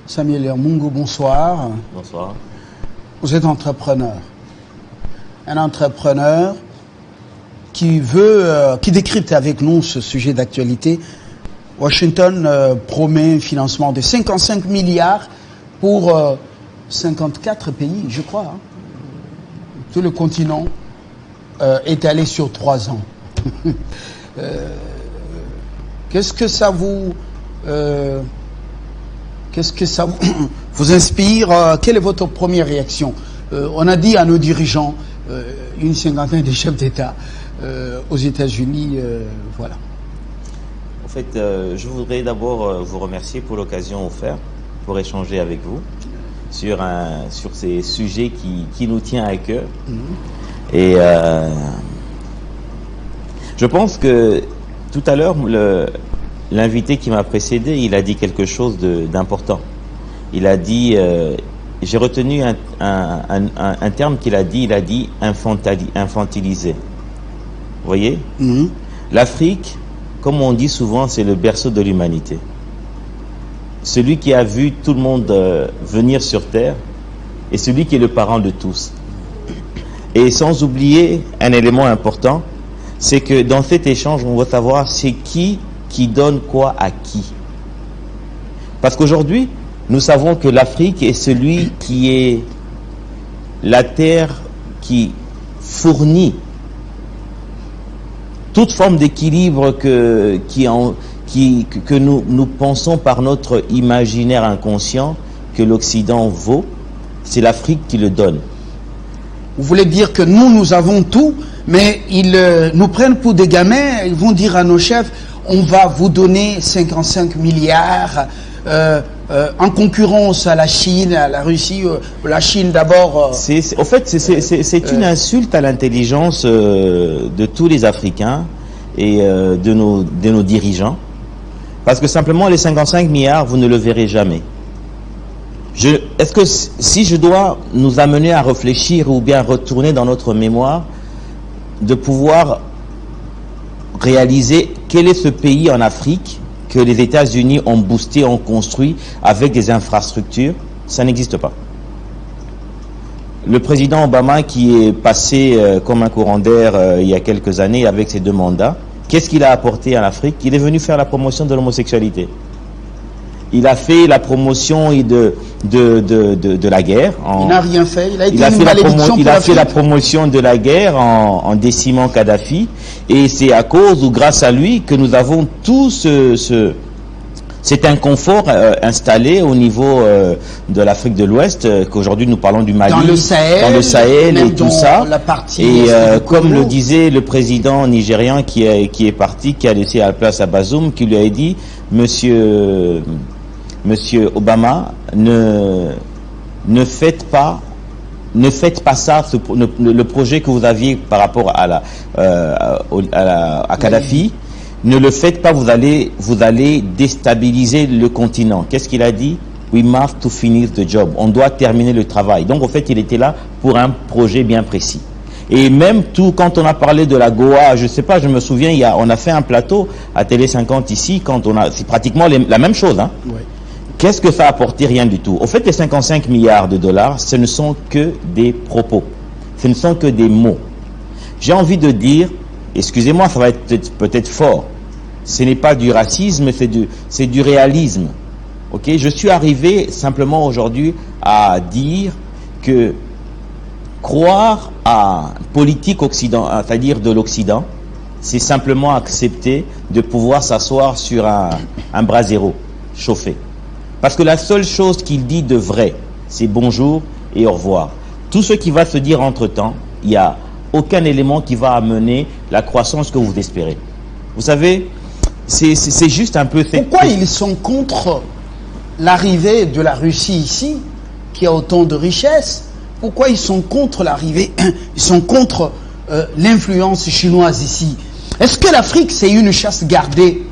Samuel Mungu, bonsoir. Bonsoir. Vous êtes entrepreneur. Un entrepreneur qui qui décrypte avec nous ce sujet d'actualité. Washington promet un financement de 55 milliards pour 54 pays, je crois. Hein. Tout le continent étalé sur 3 ans. Qu'est-ce que ça vous vous inspire? Quelle est votre première réaction? On a dit à nos dirigeants, une cinquantaine de chefs d'État aux États-Unis, voilà. En fait, je voudrais d'abord vous remercier pour l'occasion offerte pour échanger avec vous sur ces sujets qui nous tient à cœur. Et je pense que tout à l'heure, l'invité qui m'a précédé, il a dit quelque chose d'important. Il a dit, j'ai retenu un terme qu'il a dit, il a dit infantiliser. Vous voyez? L'Afrique, comme on dit souvent, c'est le berceau de l'humanité. Celui qui a vu tout le monde venir sur Terre et celui qui est le parent de tous. Et sans oublier un élément important, c'est que dans cet échange, on va savoir c'est qui donne quoi à qui. Parce qu'aujourd'hui, nous savons que l'Afrique est celui qui est la terre qui fournit toute forme d'équilibre que nous pensons par notre imaginaire inconscient que l'Occident vaut. C'est l'Afrique qui le donne. Vous voulez dire que nous avons tout, mais ils nous prennent pour des gamins, ils vont dire à nos chefs, on va vous donner 55 milliards en concurrence à la Chine, à la Russie, la Chine d'abord. En fait, c'est une insulte à l'intelligence de tous les Africains et de nos dirigeants. Parce que simplement, les 55 milliards, vous ne le verrez jamais. Est-ce que si je dois nous amener à réfléchir ou bien retourner dans notre mémoire, de pouvoir réaliser quel est ce pays en Afrique que les États-Unis ont boosté, ont construit avec des infrastructures, ça n'existe pas. Le président Obama qui est passé comme un courant d'air il y a quelques années avec ses 2 mandats, qu'est-ce qu'il a apporté en Afrique? Il est venu faire la promotion de l'homosexualité. Il a fait la promotion de la guerre. Il n'a rien fait. Il a fait la promotion de la guerre en décimant Kadhafi. Et c'est à cause ou grâce à lui que nous avons tout cet inconfort installé au niveau de l'Afrique de l'Ouest, qu'aujourd'hui nous parlons du Mali, dans le Sahel et tout ça. Et comme le disait le président nigérian qui est parti, qui a laissé la place à Bazoum, qui lui a dit, Monsieur Obama, ne faites pas ça, le projet que vous aviez par rapport à Kadhafi, ne le faites pas, vous allez déstabiliser le continent. Qu'est-ce qu'il a dit? We must to finish the job. On doit terminer le travail. Donc en fait, il était là pour un projet bien précis. Et même quand on a parlé de la Goa, je sais pas, je me souviens, on a fait un plateau à Télé 50 ici, c'est pratiquement la même chose, hein. Oui. Qu'est-ce que ça a apporté? Rien du tout. Au fait, les 55 milliards de dollars, ce ne sont que des propos. Ce ne sont que des mots. J'ai envie de dire, excusez-moi, ça va être peut-être fort. Ce n'est pas du racisme, c'est du réalisme. Ok? Je suis arrivé simplement aujourd'hui à dire que croire à politique occidentale, c'est-à-dire de l'Occident, c'est simplement accepter de pouvoir s'asseoir sur un brasero chauffé. Parce que la seule chose qu'il dit de vrai, c'est bonjour et au revoir. Tout ce qui va se dire entre-temps, il n'y a aucun élément qui va amener la croissance que vous espérez. Vous savez, c'est juste un peu... Pourquoi ils sont contre l'arrivée de la Russie ici, qui a autant de richesses? Pourquoi ils sont contre l'arrivée, ils sont contre l'influence chinoise ici? Est-ce que l'Afrique, c'est une chasse gardée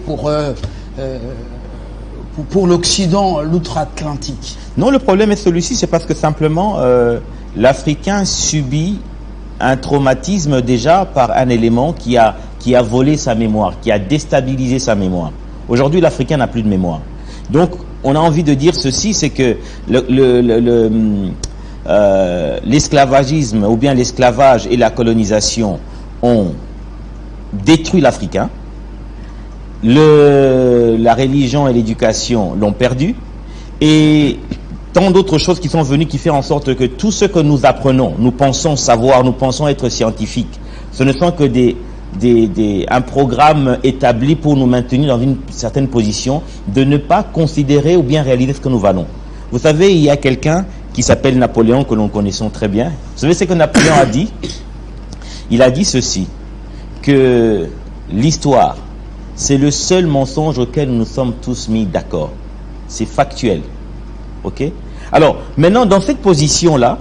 pour l'Occident, l'outre-Atlantique? Non, le problème est celui-ci, c'est parce que simplement l'Africain subit un traumatisme déjà par un élément qui a volé sa mémoire, qui a déstabilisé sa mémoire. Aujourd'hui, l'Africain n'a plus de mémoire. Donc, on a envie de dire ceci, c'est que l'esclavagisme ou bien l'esclavage et la colonisation ont détruit l'Africain. La religion et l'éducation l'ont perdu, et tant d'autres choses qui sont venues qui font en sorte que tout ce que nous apprenons, nous pensons savoir, nous pensons être scientifiques, ce ne sont que un programme établi pour nous maintenir dans une certaine position, de ne pas considérer ou bien réaliser ce que nous valons. Vous savez, il y a quelqu'un qui s'appelle Napoléon, que nous connaissons très bien. Vous savez ce que Napoléon a dit? Il a dit ceci, que l'histoire, c'est le seul mensonge auquel nous sommes tous mis d'accord. C'est factuel. Ok? Alors, maintenant, dans cette position-là,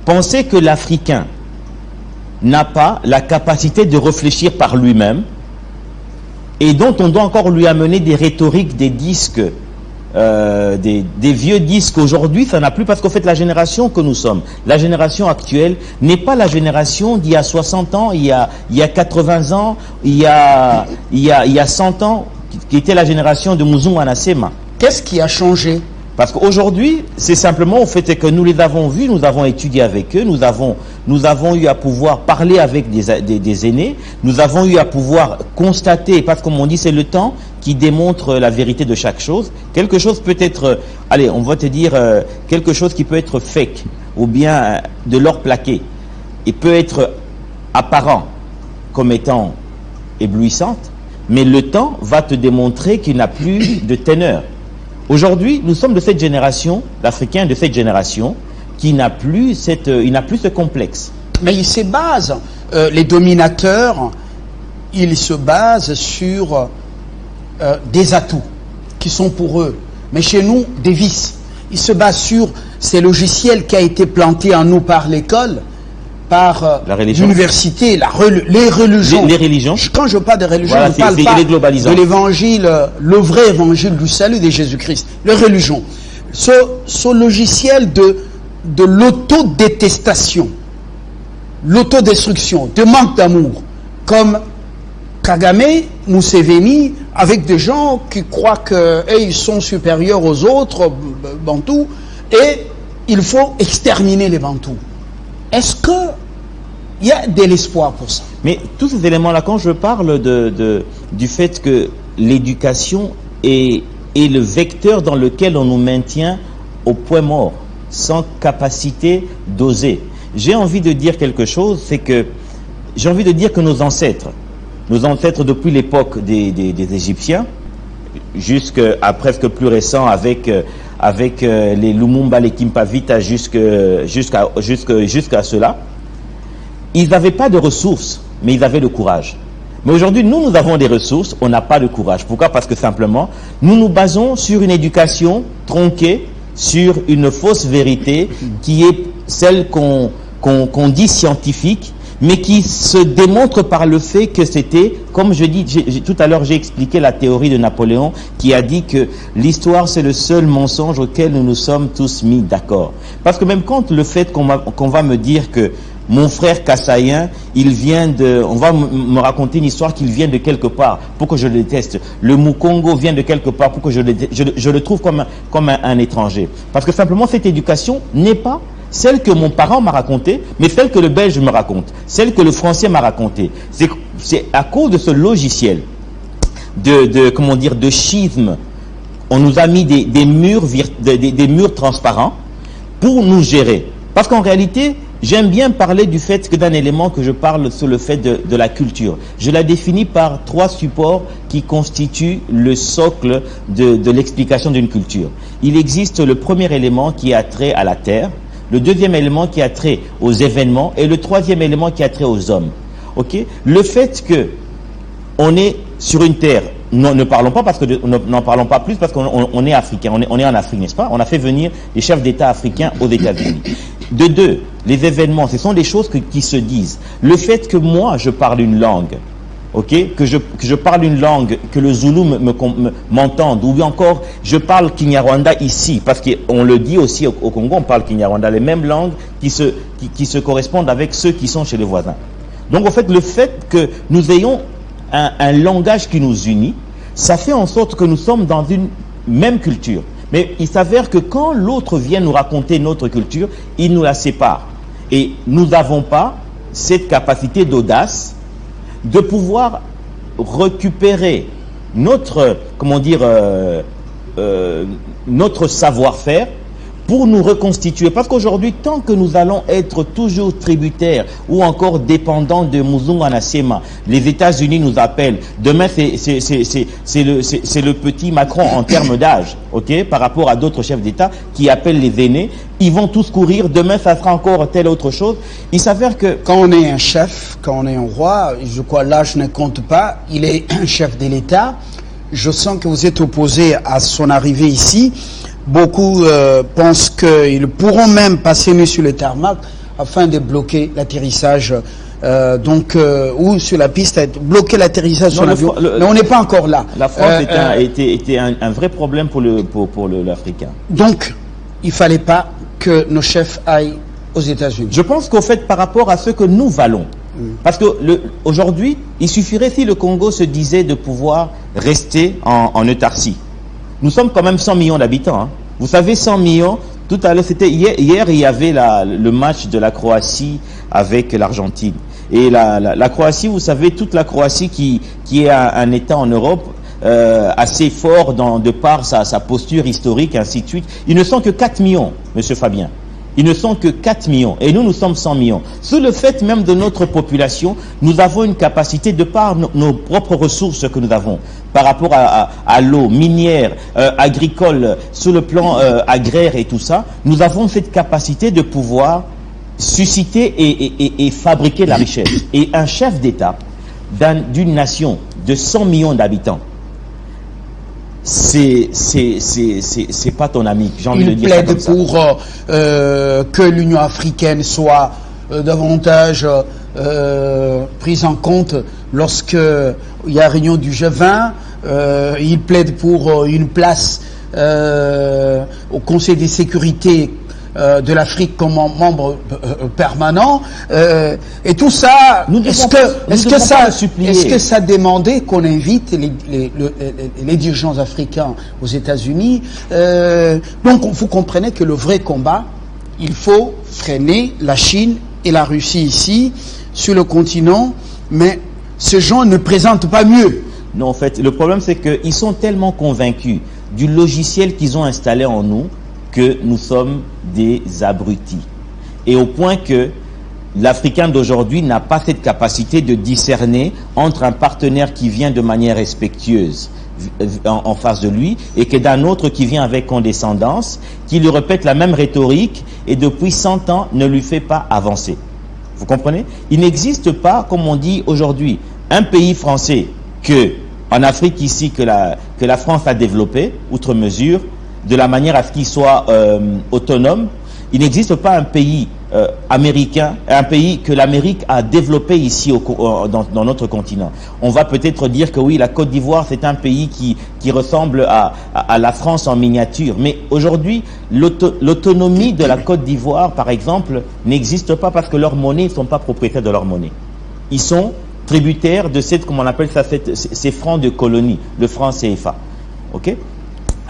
pensez que l'Africain n'a pas la capacité de réfléchir par lui-même, et dont on doit encore lui amener des rhétoriques, des disques, des vieux disques. Aujourd'hui, ça n'a plus, parce qu'en fait, la génération que nous sommes, la génération actuelle, n'est pas la génération d'il y a 60 ans, il y a 80 ans, il y a 100 ans, qui était la génération de Muzungu Anasema. Qu'est-ce qui a changé? Parce qu'aujourd'hui, c'est simplement au fait que nous les avons vus, nous avons étudié avec eux, nous avons eu à pouvoir parler avec des aînés, nous avons eu à pouvoir constater, parce que comme on dit, c'est le temps qui démontre la vérité de chaque chose. Quelque chose peut être, allez, on va te dire, quelque chose qui peut être fake, ou bien de l'or plaqué, et peut être apparent comme étant éblouissante, mais le temps va te démontrer qu'il n'a plus de teneur. Aujourd'hui, nous sommes de cette génération, l'Africain de cette génération, qui n'a plus il n'a plus ce complexe. Mais il se base, les dominateurs, ils se basent sur des atouts qui sont pour eux. Mais chez nous, des vices. Ils se basent sur ces logiciels qui a été plantés en nous par l'école, par l'université, les religions. Les religions. Quand je parle de religion, voilà, je ne parle pas de l'évangile, le vrai évangile du salut de Jésus-Christ. Les religions. Ce logiciel de l'autodétestation, l'autodestruction, de manque d'amour, comme Kagame, Museveni, avec des gens qui croient qu'ils sont supérieurs aux autres Bantous, et il faut exterminer les Bantous. Est-ce qu'il y a de l'espoir pour ça? Mais tous ces éléments-là, quand je parle du fait que l'éducation est le vecteur dans lequel on nous maintient au point mort, sans capacité d'oser, j'ai envie de dire quelque chose, c'est que j'ai envie de dire que nos ancêtres depuis l'époque des Égyptiens, jusqu'à presque plus récent avec les Lumumba, les Kimpavita, jusqu'à cela, ils n'avaient pas de ressources, mais ils avaient le courage. Mais aujourd'hui, nous avons des ressources, on n'a pas de courage. Pourquoi? Parce que simplement, nous nous basons sur une éducation tronquée, sur une fausse vérité, qui est celle qu'on dit scientifique, mais qui se démontre par le fait que c'était, comme je dis, tout à l'heure j'ai expliqué la théorie de Napoléon, qui a dit que l'histoire c'est le seul mensonge auquel nous nous sommes tous mis d'accord. Parce que même quand le fait qu'on va me dire que mon frère Kassaïen, on va me raconter une histoire qu'il vient de quelque part pour que je le déteste. Le Mukongo vient de quelque part pour que je le trouve comme un étranger. Parce que simplement cette éducation n'est pas celle que mon parent m'a racontée, mais celle que le Belge me raconte, celle que le Français m'a racontée. C'est à cause de ce logiciel de schisme, on nous a mis des murs transparents pour nous gérer. Parce qu'en réalité, j'aime bien parler du fait que d'un élément que je parle sur le fait de la culture. Je la définis par 3 supports qui constituent le socle de l'explication d'une culture. Il existe le premier élément qui a trait à la terre, le deuxième élément qui a trait aux événements et le troisième élément qui a trait aux hommes. Ok? Le fait que on est sur une terre, ne parlons pas parce que n'en parlons pas plus parce qu'on est africain, on est en Afrique, n'est-ce pas? On a fait venir les chefs d'État africains aux États-Unis. De deux, les événements, ce sont des choses qui se disent. Le fait que moi je parle une langue, ok, que je parle une langue, que le Zoulou m'entende, ou bien encore je parle Kinyarwanda ici, parce qu'on le dit aussi au Congo, on parle Kinyarwanda, les mêmes langues qui se correspondent avec ceux qui sont chez les voisins. Donc en fait, le fait que nous ayons un langage qui nous unit, ça fait en sorte que nous sommes dans une même culture. Mais il s'avère que quand l'autre vient nous raconter notre culture, il nous la sépare. Et nous n'avons pas cette capacité d'audace de pouvoir récupérer notre, comment dire, notre savoir-faire pour nous reconstituer. Parce qu'aujourd'hui, tant que nous allons être toujours tributaires ou encore dépendants de Muzungu Nasema, les États-Unis nous appellent. Demain, c'est le petit Macron en termes d'âge, ok, par rapport à d'autres chefs d'État qui appellent les aînés. Ils vont tous courir. Demain, ça sera encore telle autre chose. Il s'avère que quand on est un chef, quand on est un roi, je crois l'âge ne compte pas. Il est un chef de l'État. Je sens que vous êtes opposé à son arrivée ici. Beaucoup pensent qu'ils pourront même passer nu sur le tarmac afin de bloquer l'atterrissage, ou sur la piste, bloquer l'atterrissage sur l'avion. Mais on n'est pas encore là. La France était un vrai problème pour l'Africain. Donc, il ne fallait pas que nos chefs aillent aux États-Unis. Je pense qu'au fait, par rapport à ce que nous valons, parce que aujourd'hui, il suffirait si le Congo se disait de pouvoir rester en autarcie. Nous sommes quand même 100 millions d'habitants. Hein. Vous savez, 100 millions, tout à l'heure, c'était hier, il y avait le match de la Croatie avec l'Argentine. Et la Croatie, vous savez, toute la Croatie qui est un État en Europe, assez fort de par sa posture historique, ainsi de suite. Ils ne sont que 4 millions, Monsieur Fabien. Ils ne sont que 4 millions. Et nous sommes 100 millions. Sous le fait même de notre population, nous avons une capacité, de par nos propres ressources que nous avons, par rapport à l'eau, minière, agricole, sur le plan agraire et tout ça, nous avons cette capacité de pouvoir susciter et fabriquer la richesse. Et un chef d'État d'une nation de 100 millions d'habitants, c'est pas ton ami, j'ai envie de dire ça comme ça. Il plaide pour que l'Union africaine soit davantage prise en compte lorsque il y a réunion du G20. Il plaide pour une place au Conseil de sécurité de l'Afrique comme membre permanent, et tout ça, est-ce que ça demandait qu'on invite les dirigeants africains aux États-Unis? Donc vous comprenez que le vrai combat, il faut freiner la Chine et la Russie ici, sur le continent, mais ces gens ne présentent pas mieux. Non, en fait, le problème c'est qu'ils sont tellement convaincus du logiciel qu'ils ont installé en nous que nous sommes des abrutis. Et au point que l'Africain d'aujourd'hui n'a pas cette capacité de discerner entre un partenaire qui vient de manière respectueuse en face de lui et que d'un autre qui vient avec condescendance, qui lui répète la même rhétorique et depuis 100 ans ne lui fait pas avancer. Vous comprenez? Il n'existe pas, comme on dit aujourd'hui, un pays français en Afrique ici que la France a développé, outre mesure, de la manière à ce qu'il soit autonome. Il n'existe pas un pays américain, un pays que l'Amérique a développé ici dans notre continent. On va peut-être dire que oui, la Côte d'Ivoire, c'est un pays qui ressemble à la France en miniature. Mais aujourd'hui, l'autonomie de la Côte d'Ivoire, par exemple, n'existe pas parce que leur monnaie, ils ne sont pas propriétaires de leur monnaie. Ils sont tributaires de comment on appelle ça, ces francs de colonie, le franc CFA. Ok?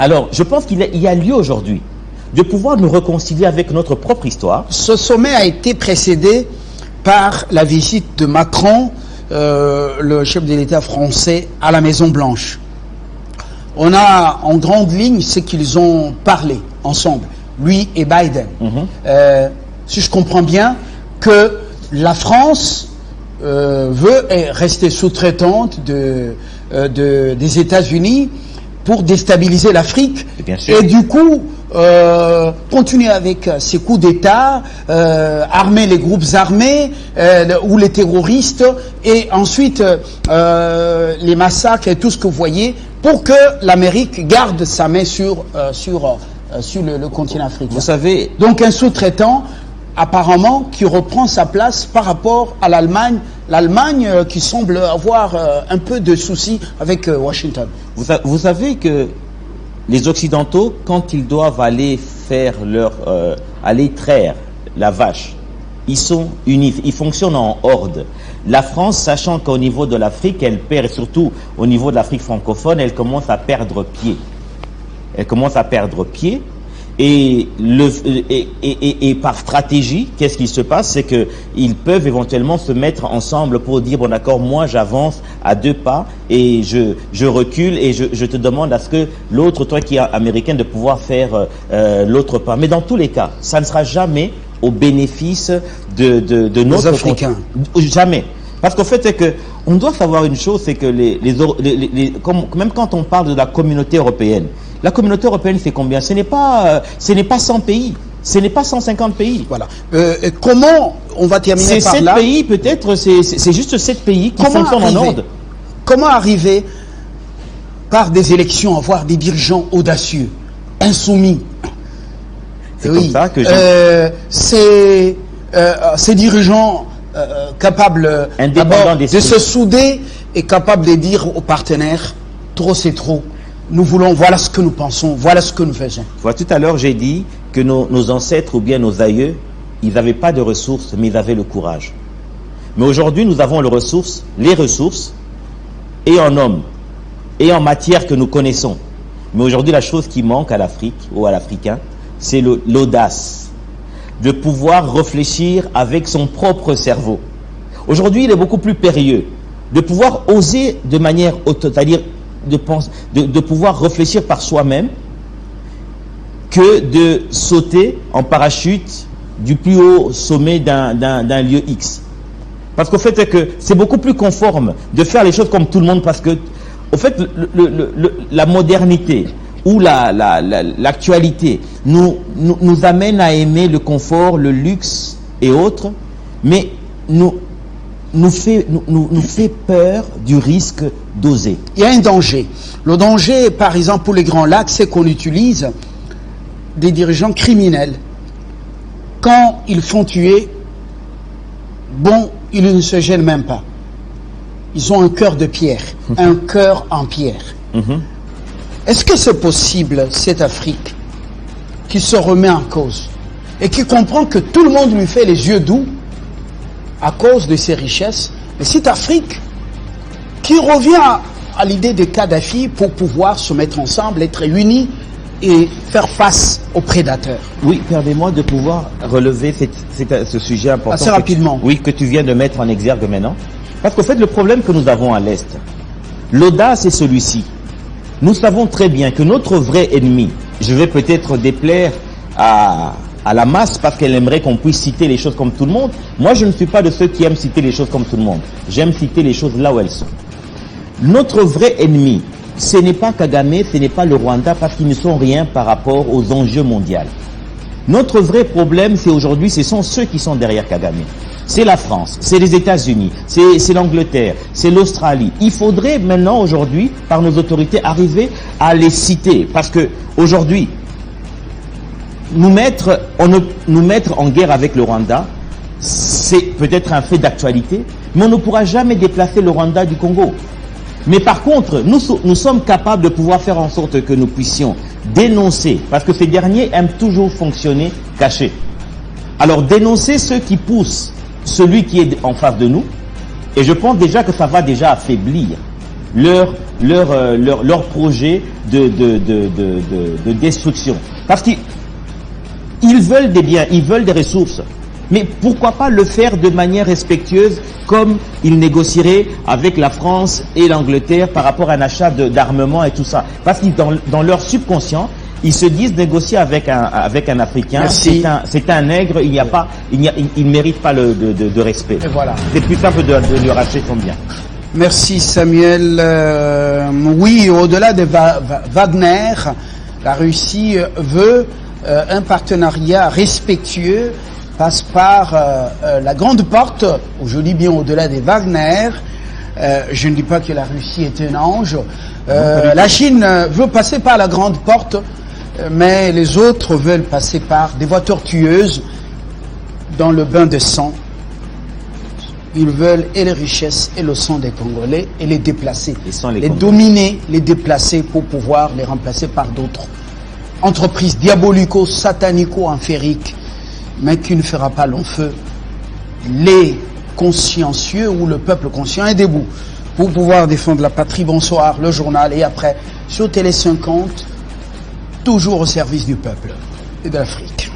Alors, je pense qu'il y a lieu aujourd'hui de pouvoir nous réconcilier avec notre propre histoire. Ce sommet a été précédé par la visite de Macron, le chef de l'État français, à la Maison-Blanche. On a en grande ligne ce qu'ils ont parlé ensemble, lui et Biden. Si je comprends bien, que la France veut rester sous-traitante des États-Unis pour déstabiliser l'Afrique et du coup continuer avec ces coups d'État, armer les groupes armés ou les terroristes et ensuite les massacres et tout ce que vous voyez pour que l'Amérique garde sa main sur le continent africain. Vous savez, donc un sous-traitant apparemment qui reprend sa place par rapport à l'Allemagne. L'Allemagne qui semble avoir un peu de soucis avec Washington. Vous savez que les Occidentaux, quand ils doivent aller faire aller traire la vache, ils sont unis, ils fonctionnent en horde. La France, sachant qu'au niveau de l'Afrique, elle perd, et surtout au niveau de l'Afrique francophone, elle commence à perdre pied. commence à perdre pied. Et par stratégie, qu'est-ce qui se passe? C'est qu'ils peuvent éventuellement se mettre ensemble pour dire, bon d'accord, moi j'avance à 2 pas et je recule et je te demande à ce que l'autre, toi qui es américain, de pouvoir faire l'autre pas. Mais dans tous les cas, ça ne sera jamais au bénéfice de notre Africains. Jamais. Parce qu'en fait, c'est que on doit savoir une chose, c'est que même quand on parle de la communauté européenne, la communauté européenne, c'est combien? Ce n'est pas 100 pays, ce n'est pas 150 pays. Voilà. Comment on va terminer par là? C'est 7 pays, peut-être, c'est juste 7 pays qui fonctionnent en ordre. Comment arriver par des élections à avoir des dirigeants audacieux, insoumis? C'est comme ça que ces dirigeants capables d'abord de se souder et capables de dire aux partenaires, trop c'est trop. Nous voulons, voilà ce que nous pensons, voilà ce que nous faisons. Tout à l'heure, j'ai dit que nos ancêtres ou bien nos aïeux, ils n'avaient pas de ressources, mais ils avaient le courage. Mais aujourd'hui, nous avons les ressources, et en hommes, et en matière que nous connaissons. Mais aujourd'hui, la chose qui manque à l'Afrique ou à l'Africain, c'est l'audace de pouvoir réfléchir avec son propre cerveau. Aujourd'hui, il est beaucoup plus périlleux de pouvoir oser de manière, c'est-à-dire de pouvoir réfléchir par soi-même, que de sauter en parachute du plus haut sommet d'un lieu X. Parce qu'au fait, c'est que c'est beaucoup plus conforme de faire les choses comme tout le monde, parce que, au fait, la modernité ou l'actualité nous amène à aimer le confort, le luxe et autres, mais nous fait peur du risque d'oser. Il y a un danger. Le danger, par exemple, pour les Grands Lacs, c'est qu'on utilise des dirigeants criminels. Quand ils font tuer, bon, ils ne se gênent même pas. Ils ont un cœur de pierre, un cœur en pierre. Est-ce que c'est possible, cette Afrique, qui se remet en cause et qui comprend que tout le monde lui fait les yeux doux à cause de ses richesses, mais cette Afrique qui revient à l'idée de Kadhafi pour pouvoir se mettre ensemble, être unis et faire face aux prédateurs? Oui, permets-moi de pouvoir relever ce sujet important. Assez rapidement. Que tu viens de mettre en exergue maintenant. Parce qu'en fait, le problème que nous avons à l'Est, l'audace est celui-ci. Nous savons très bien que notre vrai ennemi, je vais peut-être déplaire à la masse parce qu'elle aimerait qu'on puisse citer les choses comme tout le monde. Moi, je ne suis pas de ceux qui aiment citer les choses comme tout le monde. J'aime citer les choses là où elles sont. Notre vrai ennemi, ce n'est pas Kagame, ce n'est pas le Rwanda, parce qu'ils ne sont rien par rapport aux enjeux mondiaux. Notre vrai problème, c'est aujourd'hui, ce sont ceux qui sont derrière Kagame. C'est la France, c'est les États-Unis, c'est l'Angleterre, c'est l'Australie. Il faudrait maintenant, aujourd'hui, par nos autorités, arriver à les citer. Parce que aujourd'hui, nous mettre en guerre avec le Rwanda, c'est peut-être un fait d'actualité, mais on ne pourra jamais déplacer le Rwanda du Congo. Mais par contre, nous sommes capables de pouvoir faire en sorte que nous puissions dénoncer, parce que ces derniers aiment toujours fonctionner cachés. Alors dénoncer ceux qui poussent celui qui est en face de nous, et je pense déjà que ça va déjà affaiblir leur projet de destruction. Parce qu'ils veulent des biens, ils veulent des ressources. Mais pourquoi pas le faire de manière respectueuse, comme ils négocieraient avec la France et l'Angleterre par rapport à un achat d'armement et tout ça. Parce que dans leur subconscient, ils se disent négocier avec un Africain, c'est un nègre, il ne mérite pas de respect. Et voilà. C'est plus simple de lui arracher son bien. Merci Samuel. Oui, au-delà de Wagner, la Russie veut un partenariat respectueux, passe par la grande porte, je dis bien au-delà des Wagner. Je ne dis pas que la Russie est un ange. La Chine veut passer par la grande porte, mais les autres veulent passer par des voies tortueuses dans le bain de sang. Ils veulent et les richesses et le sang des Congolais et les déplacer, les dominer, les déplacer pour pouvoir les remplacer par d'autres entreprises diabolico-satanico-infériques, mais qui ne fera pas long feu. Les consciencieux ou le peuple conscient est debout pour pouvoir défendre la patrie. Bonsoir, le journal, et après sur Télé 50, toujours au service du peuple et de l'Afrique.